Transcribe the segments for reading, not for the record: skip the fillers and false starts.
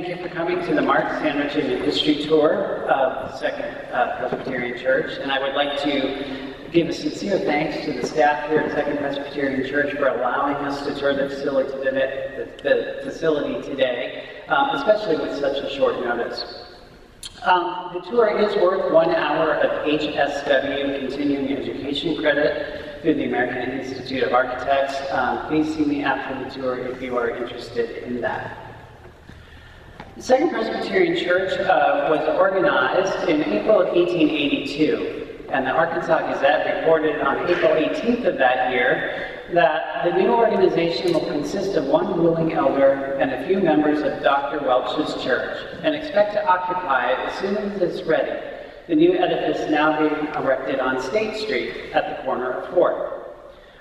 Thank you for coming to the Mark Sandwich and History Tour of the Second Presbyterian Church. And I would like to give a sincere thanks to the staff here at Second Presbyterian Church for allowing us to tour the facility today, especially with such a short notice. The tour is worth 1 hour of HSW continuing education credit through the American Institute of Architects. Please see me after the tour if you are interested in that. The Second Presbyterian Church was organized in April of 1882, and the Arkansas Gazette reported on April 18th of that year that the new organization will consist of one ruling elder and a few members of Dr. Welch's church, and expect to occupy it as soon as it's ready, the new edifice now being erected on State Street at the corner of 4th.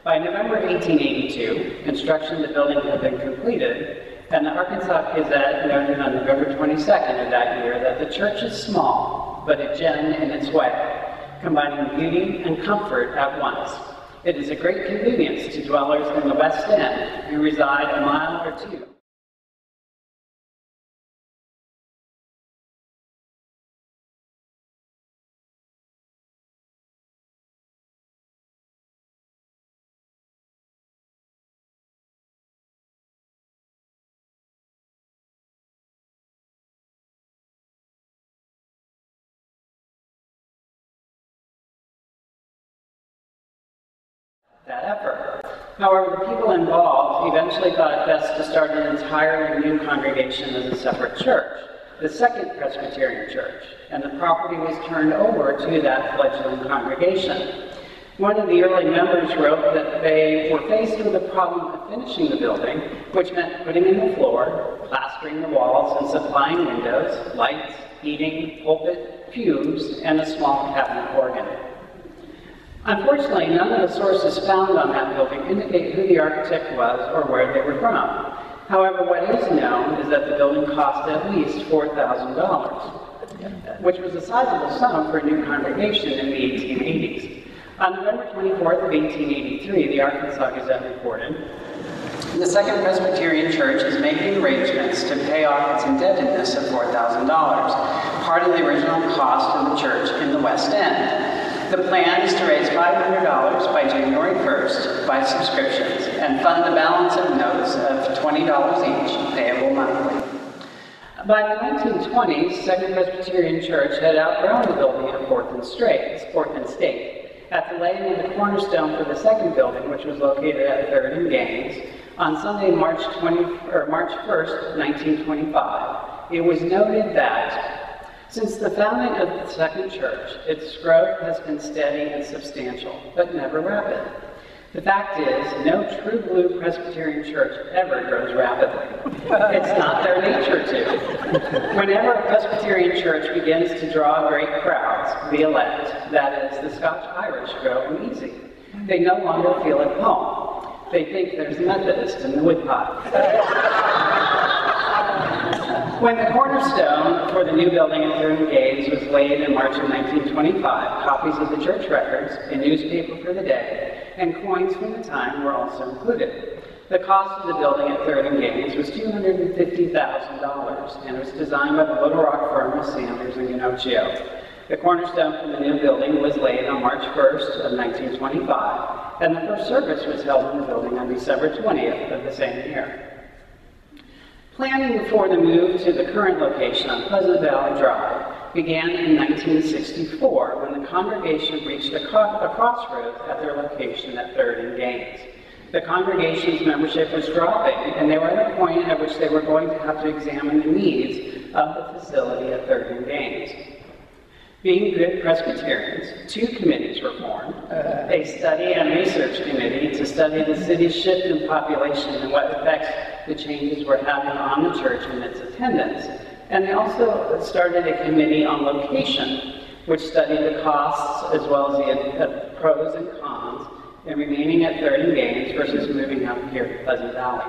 By November 1882, construction of the building had been completed, and the Arkansas Gazette noted on November 22nd of that year that the church is small, but a gem in its way, combining beauty and comfort at once. It is a great convenience to dwellers in the West End who reside a mile or two. That effort. However, the people involved eventually thought it best to start an entirely new congregation as a separate church, the Second Presbyterian Church, and the property was turned over to that fledgling congregation. One of the early members wrote that they were faced with the problem of finishing the building, which meant putting in the floor, plastering the walls, and supplying windows, lights, heating, pulpit, pews, and a small cabinet organ. Unfortunately, none of the sources found on that building indicate who the architect was or where they were from. However, what is known is that the building cost at least $4,000, which was a sizable sum for a new congregation in the 1880s. On November 24th of 1883, the Arkansas Gazette reported, "The Second Presbyterian Church is making arrangements to pay off its indebtedness of $4,000, part of the original cost of the church in the West End. The plan is to raise $500 by January 1st by subscriptions and fund the balance of notes of $20 each, payable monthly." By the 1920s, Second Presbyterian Church had outgrown the building at 4th and State. At the laying of the cornerstone for the second building, which was located at 3rd and Gaines, on Sunday, March 1st, 1925, it was noted that since the founding of the Second Church, its growth has been steady and substantial, but never rapid. The fact is, no true blue Presbyterian church ever grows rapidly. It's not their nature to. Whenever a Presbyterian church begins to draw great crowds, the elect, that is, the Scotch-Irish, grow uneasy. They no longer feel at home. They think there's Methodist in the woodpile. When the cornerstone for the new building at 3rd and Gaines was laid in March of 1925, copies of the church records, a newspaper for the day, and coins from the time were also included. The cost of the building at 3rd and Gaines was $250,000, and it was designed by the Little Rock firm of Sanders and Ginocchio. The cornerstone for the new building was laid on March 1st of 1925, and the first service was held in the building on December 20th of the same year. Planning for the move to the current location on Pleasant Valley Drive began in 1964 when the congregation reached a crossroads at their location at 3rd and Gaines. The congregation's membership was dropping, and they were at a point at which they were going to have to examine the needs of the facility at 3rd and Gaines. Being good Presbyterians, 2 committees were formed, a study and research committee to study the city's shift in population and what effects the changes were having on the church and its attendance. And they also started a committee on location, which studied the costs as well as the pros and cons in remaining at 3rd and Gaines versus moving up here to Pleasant Valley.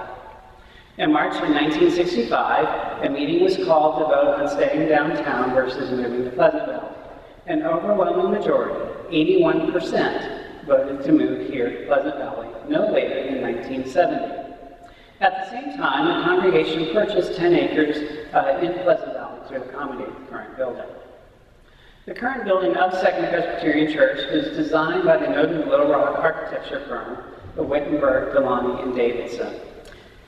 In March of 1965, a meeting was called to vote on staying downtown versus moving to Pleasant Valley. An overwhelming majority, 81%, voted to move here to Pleasant Valley no later than 1970. At the same time, the congregation purchased 10 acres in Pleasant Valley to accommodate the current building. The current building of Second Presbyterian Church was designed by the noted Little Rock architecture firm, the Wittenberg, Delaunay, and Davidson.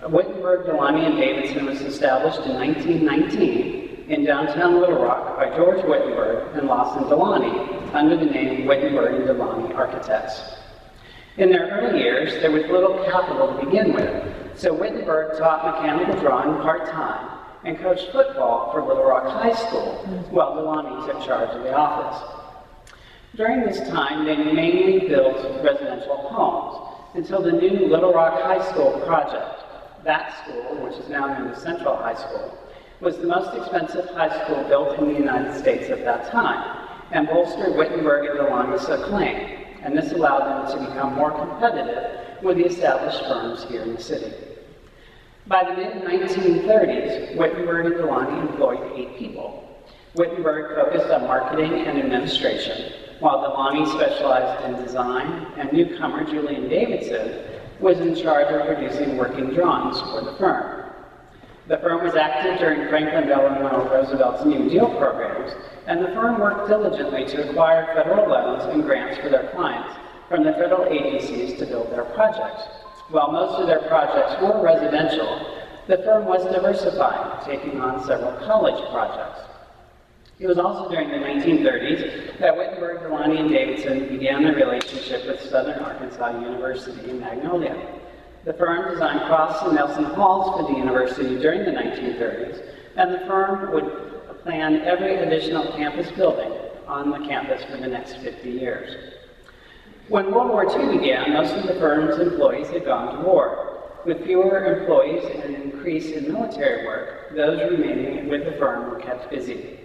Wittenberg, Delaunay, and Davidson was established in 1919 in downtown Little Rock by George Wittenberg and Lawson Delaunay under the name Wittenberg and Delaunay Architects. In their early years, there was little capital to begin with, so Wittenberg taught mechanical drawing part-time and coached football for Little Rock High School, while Delaunay took charge of the office. During this time, they mainly built residential homes until the new Little Rock High School project. That school, which is now known as Central High School, was the most expensive high school built in the United States at that time, and bolstered Wittenberg and Delaunay's acclaim, and this allowed them to become more competitive with the established firms here in the city. By the mid-1930s, Wittenberg and Delaunay employed 8 people. Wittenberg focused on marketing and administration, while Delaunay specialized in design, and newcomer Julian Davidson was in charge of producing working drawings for the firm. The firm was active during Franklin Delano Roosevelt's New Deal programs, and the firm worked diligently to acquire federal loans and grants for their clients from the federal agencies to build their projects. While most of their projects were residential, the firm was diversifying, taking on several college projects. It was also during the 1930s that Wittenberg, Delaunay, and Davidson began their relationship with Southern Arkansas University in Magnolia. The firm designed Cross and Nelson Halls for the university during the 1930s, and the firm would plan every additional campus building on the campus for the next 50 years. When World War II began, most of the firm's employees had gone to war. With fewer employees and an increase in military work, those remaining with the firm were kept busy.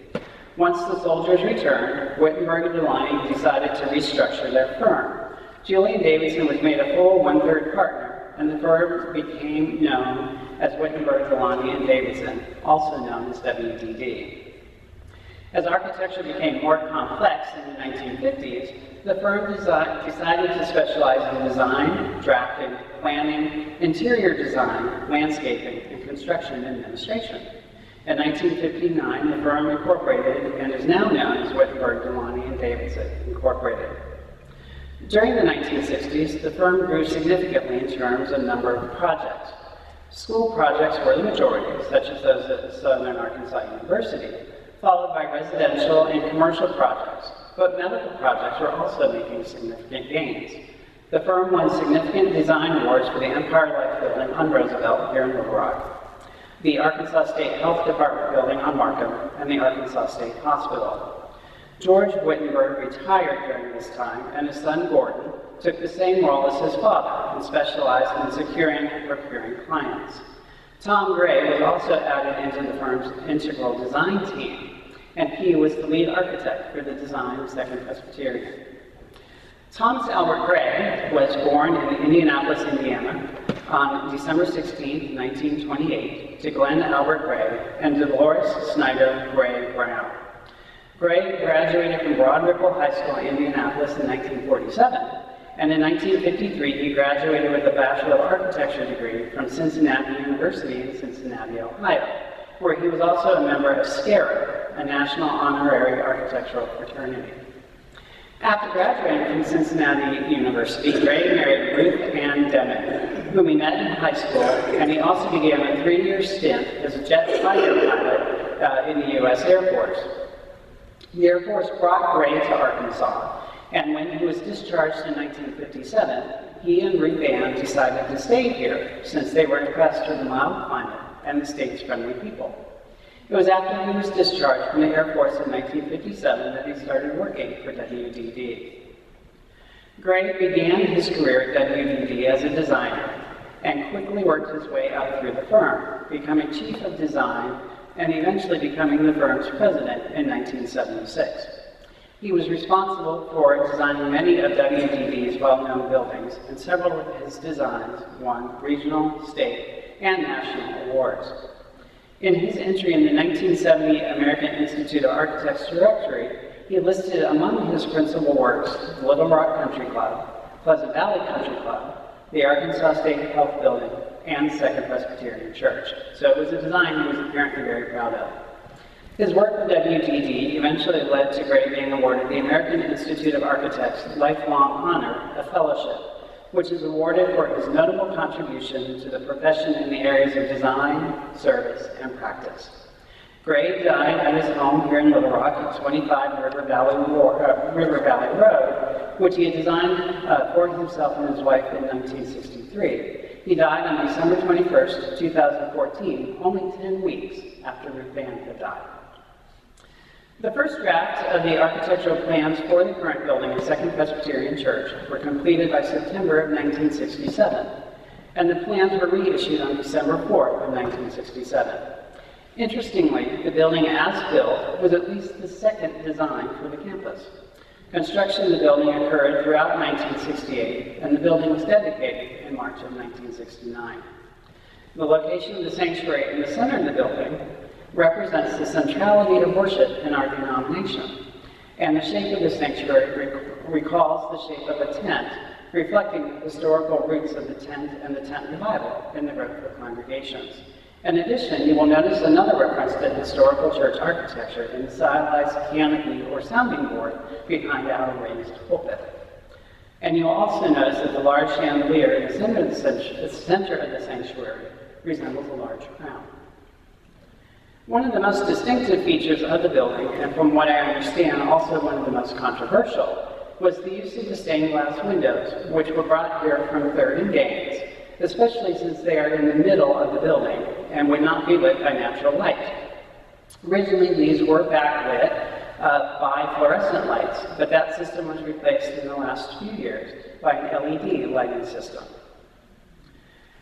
Once the soldiers returned, Wittenberg and Delaunay decided to restructure their firm. Julian Davidson was made a full 1/3 partner, and the firm became known as Wittenberg, Delaunay, and Davidson, also known as WDD. As architecture became more complex in the 1950s, the firm decided to specialize in design, drafting, planning, interior design, landscaping, and construction administration. In 1959, the firm incorporated and is now known as Wittenberg, Delaunay, and Davidson, Incorporated. During the 1960s, the firm grew significantly in terms of number of projects. School projects were the majority, such as those at Southern Arkansas University, followed by residential and commercial projects, but medical projects were also making significant gains. The firm won significant design awards for the Empire Life Building on Roosevelt here in Little Rock, the Arkansas State Health Department building on Markham, and the Arkansas State Hospital. George Wittenberg retired during this time, and his son Gordon took the same role as his father and specialized in securing and procuring clients. Tom Gray was also added into the firm's integral design team, and he was the lead architect for the design of Second Presbyterian. Thomas Albert Gray was born in Indianapolis, Indiana, on December 16, 1928, to Glenn Albert Gray and Dolores Snyder Gray Brown. Gray graduated from Broad Ripple High School in Indianapolis in 1947, and in 1953 he graduated with a Bachelor of Architecture degree from Cincinnati University in Cincinnati, Ohio, where he was also a member of SCARA, a national honorary architectural fraternity. After graduating from Cincinnati University, Gray married Ruth Ann Deming, whom he met in high school, and he also began a 3-year stint as a jet fighter pilot in the U.S. Air Force. The Air Force brought Gray to Arkansas, and when he was discharged in 1957, he and Ruth Ann decided to stay here since they were impressed with the mild climate and the state's friendly people. It was after he was discharged from the Air Force in 1957 that he started working for WDD. Gray began his career at WDD as a designer and quickly worked his way up through the firm, becoming chief of design and eventually becoming the firm's president in 1976. He was responsible for designing many of WDD's well-known buildings, and several of his designs won regional, state, and national awards. In his entry in the 1970 American Institute of Architects directory, he listed among his principal works Little Rock Country Club, Pleasant Valley Country Club, the Arkansas State Health Building, and Second Presbyterian Church. So it was a design he was apparently very proud of. His work with WDD eventually led to Gray being awarded the American Institute of Architects Lifelong Honor, a fellowship, which is awarded for his notable contribution to the profession in the areas of design, service, and practice. Gray died at his home here in Little Rock at 25 River Valley Road, which he had designed for himself and his wife in 1963. He died on December 21st, 2014, only 10 weeks after Ruth Van had died. The first draft of the architectural plans for the current building at Second Presbyterian Church were completed by September of 1967, and the plans were reissued on December 4th of 1967. Interestingly, the building as built was at least the second design for the campus. Construction of the building occurred throughout 1968, and the building was dedicated in March of 1969. The location of the sanctuary in the center of the building represents the centrality of worship in our denomination, and the shape of the sanctuary recalls the shape of a tent, reflecting the historical roots of the tent and the tent revival in the growth of congregations. In addition, you will notice another reference to historical church architecture in the stylized canopy or sounding board behind our raised pulpit. And you'll also notice that the large chandelier in the center of the sanctuary resembles a large crown. One of the most distinctive features of the building, and from what I understand, also one of the most controversial, was the use of the stained glass windows, which were brought here from 3rd and Gaines, especially since they are in the middle of the building and would not be lit by natural light. Originally, these were backlit by fluorescent lights, but that system was replaced in the last few years by an LED lighting system.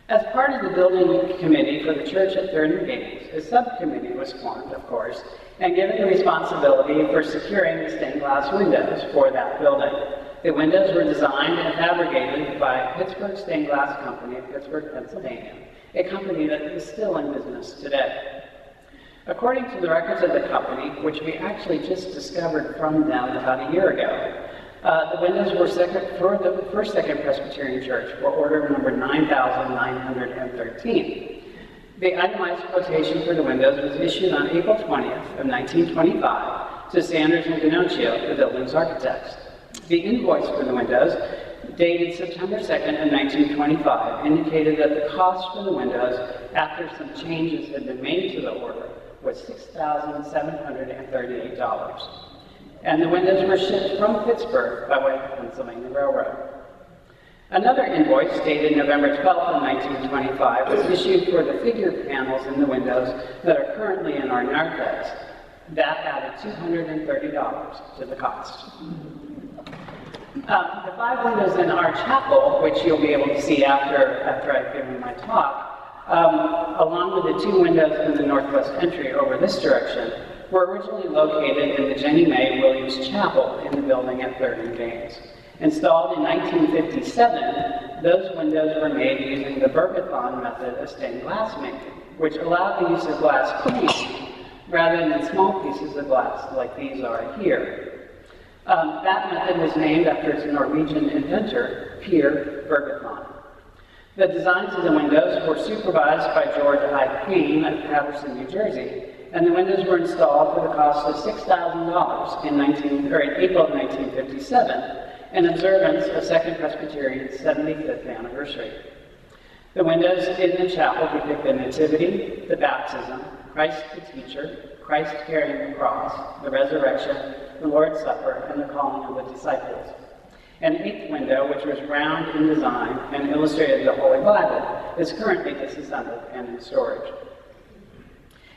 As part of the building committee for the church at 3rd and Gaines, a subcommittee was formed, of course, and given the responsibility for securing the stained glass windows for that building. The windows were designed and fabricated by Pittsburgh Stained Glass Company of Pittsburgh, Pennsylvania, a company that is still in business today. According to the records of the company, which we actually just discovered from them about a year ago, the windows were for the first Second Presbyterian Church were order number 9,913. The itemized quotation for the windows was issued on April 20th of 1925 to Sanders and Ginocchio, the building's architects. The invoice for the windows, dated September 2nd of 1925, indicated that the cost for the windows, after some changes had been made to the order, was $6,738. And the windows were shipped from Pittsburgh by way of the Pennsylvania Railroad. Another invoice, dated November 12th of 1925, was issued for the figure panels in the windows that are currently in our narthex. That added $230 to the cost. The 5 windows in our chapel, which you'll be able to see after I've given my talk, along with the 2 windows in the northwest entry over this direction, were originally located in the Jennie Mae Williams Chapel in the building at 3rd and Gaines. Installed in 1957, those windows were made using the Bergathon method of stained glass making, which allowed the use of glass cleaning rather than small pieces of glass like these are here. That method was named after its Norwegian inventor, Per Bergathon. The designs of the windows were supervised by George I. Payne of Paterson, New Jersey, and the windows were installed for the cost of $6,000 in April of 1957, in observance of Second Presbyterian's 75th anniversary. The windows in the chapel depict the Nativity, the Baptism, Christ the Teacher, Christ carrying the cross, the Resurrection, the Lord's Supper, and the calling of the disciples. An 8th window, which was round in design and illustrated the Holy Bible, is currently disassembled and in storage.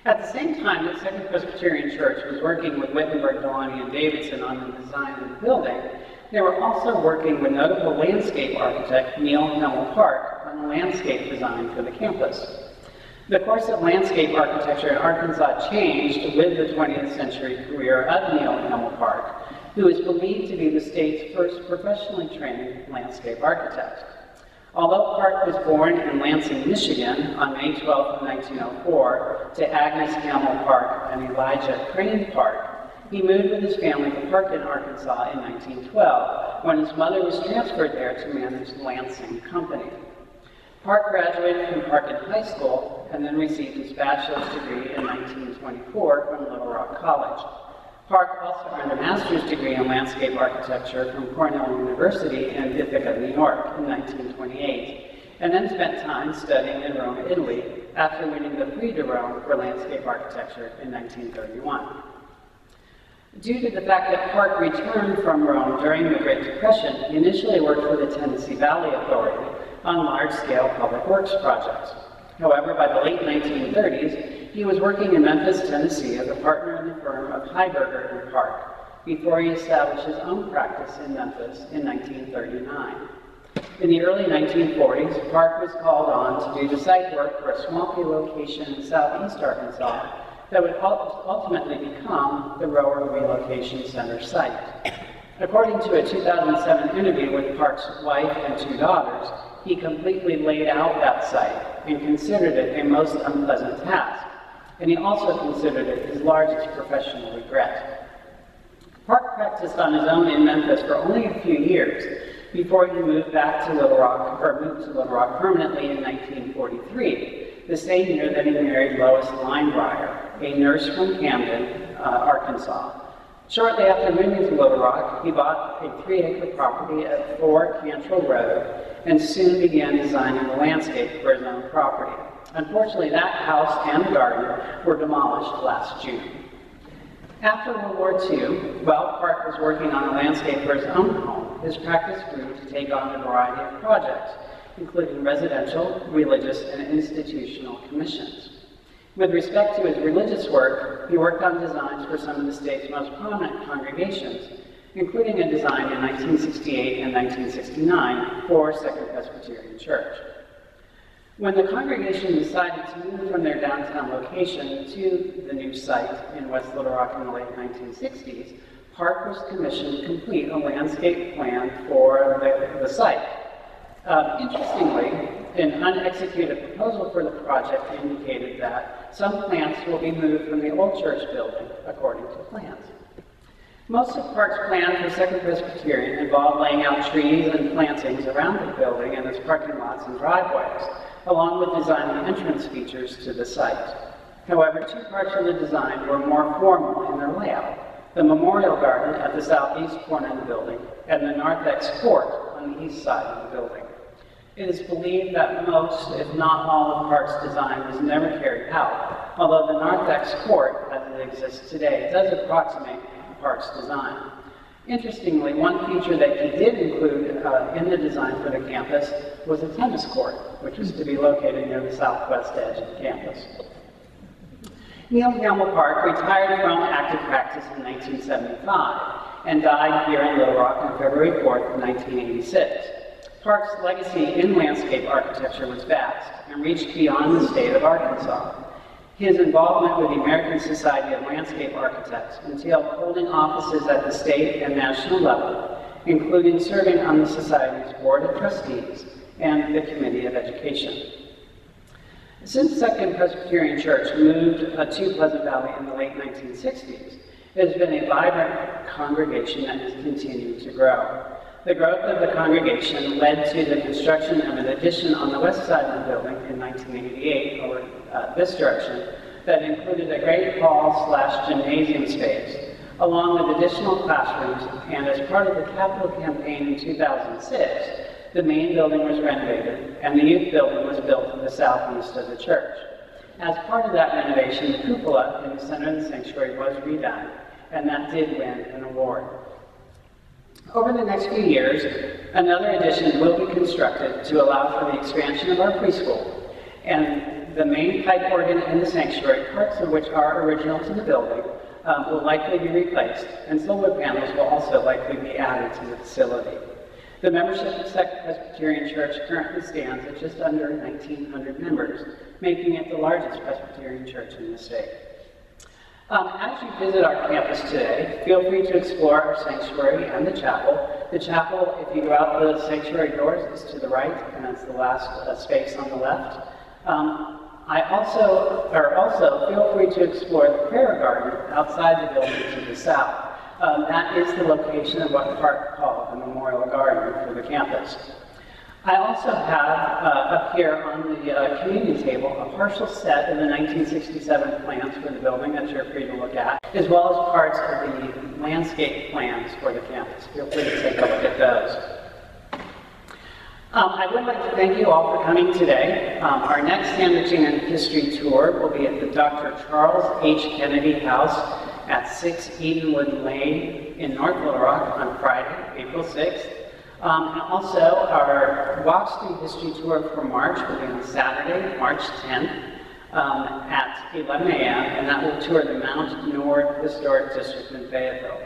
At the same time that Second Presbyterian Church was working with Wittenberg, Delany, and Davidson on the design of the building, they were also working with notable landscape architect Neil Hemel Park on the landscape design for the campus. The course of landscape architecture in Arkansas changed with the 20th century career of Neil Hemel Park, who is believed to be the state's first professionally trained landscape architect. Although Park was born in Lansing, Michigan on May 12, 1904 to Agnes Hemel Park and Elijah Crane Park, he moved with his family to Parkton, Arkansas in 1912, when his mother was transferred there to manage the Lansing Company. Park graduated from Parkin High School and then received his bachelor's degree in 1924 from Little Rock College. Park also earned a master's degree in landscape architecture from Cornell University in Ithaca, New York in 1928, and then spent time studying in Rome, Italy, after winning the Prix de Rome for landscape architecture in 1931. Due to the fact that Park returned from Rome during the Great Depression, he initially worked for the Tennessee Valley Authority on large-scale public works projects. However, by the late 1930s, he was working in Memphis, Tennessee as a partner in the firm of Heiberger and Park before he established his own practice in Memphis in 1939. In the early 1940s, Park was called on to do the site work for a swampy location in southeast Arkansas that would ultimately become the Rower Relocation Center site. According to a 2007 interview with Park's wife and 2 daughters, he completely laid out that site and considered it a most unpleasant task, and he also considered it his largest professional regret. Park practiced on his own in Memphis for only a few years before he moved to Little Rock permanently in 1943, the same year that he married Lois Linebrier, a nurse from Camden, Arkansas. Shortly after moving to Little Rock, he bought a 3-acre property at 4 Cantrell Road and soon began designing the landscape for his own property. Unfortunately, that house and garden were demolished last June. After World War II, while Park was working on the landscape for his own home, his practice grew to take on a variety of projects, including residential, religious, and institutional commissions. With respect to his religious work, he worked on designs for some of the state's most prominent congregations, including a design in 1968 and 1969 for Second Presbyterian Church. When the congregation decided to move from their downtown location to the new site in West Little Rock in the late 1960s, Park was commissioned to complete a landscape plan for the site. Interestingly, an unexecuted proposal for the project indicated that some plants will be moved from the old church building according to plans. Most of Park's plan for Second Presbyterian involved laying out trees and plantings around the building and its parking lots and driveways, along with designing entrance features to the site. However, 2 parts of the design were more formal in their layout: the Memorial Garden at the southeast corner of the building and the Narthex Court on the east side of the building. It is believed that most, if not all, of Park's design was never carried out, although the Narthex Court, as it exists today, does approximate Park's design. Interestingly, one feature that he did include in the design for the campus was a tennis court, which was to be located near the southwest edge of the campus. Neil Gamble Park retired from active practice in 1975 and died here in Little Rock on February 4th, 1986. Park's legacy in landscape architecture was vast and reached beyond the state of Arkansas. His involvement with the American Society of Landscape Architects entailed holding offices at the state and national level, including serving on the Society's Board of Trustees and the Committee of Education. Since Second Presbyterian Church moved to Pleasant Valley in the late 1960s, it has been a vibrant congregation that has continued to grow. The growth of the congregation led to the construction of an addition on the west side of the building in 1988, over this direction, that included a great hall/gymnasium space, along with additional classrooms, and as part of the capital campaign in 2006, the main building was renovated, and the youth building was built to the southeast of the church. As part of that renovation, the cupola in the center of the sanctuary was redone, and that did win an award. Over the next few years, another addition will be constructed to allow for the expansion of our preschool, and the main pipe organ in the sanctuary, parts of which are original to the building, will likely be replaced, and solar panels will also likely be added to the facility. The membership of Second Presbyterian Church currently stands at just under 1,900 members, making it the largest Presbyterian church in the state. As you visit our campus today, feel free to explore our sanctuary and the chapel. The chapel, if you go out the sanctuary doors, is to the right, and it's the last space on the left. Also feel free to explore the prayer garden outside the building to the south. That is the location of what Park called the Memorial Garden for the campus. I also have up here on the community table a partial set of the 1967 plans for the building that you're free to look at, as well as parts of the landscape plans for the campus. Feel free to take a look at those. I would like to thank you all for coming today. Our next San Buchanan History Tour will be at the Dr. Charles H. Kennedy House at 6 Edenwood Lane in North Little Rock on Friday, April 6th. And also, our Walks Through History Tour for March will be on Saturday, March 10th at 11 a.m. and that will tour the Mount Nord Historic District in Fayetteville.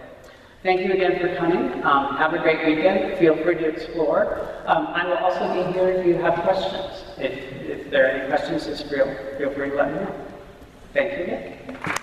Thank you again for coming. Have a great weekend. Feel free to explore. I will also be here if you have questions. If there are any questions, just feel free to let me know. Thank you again.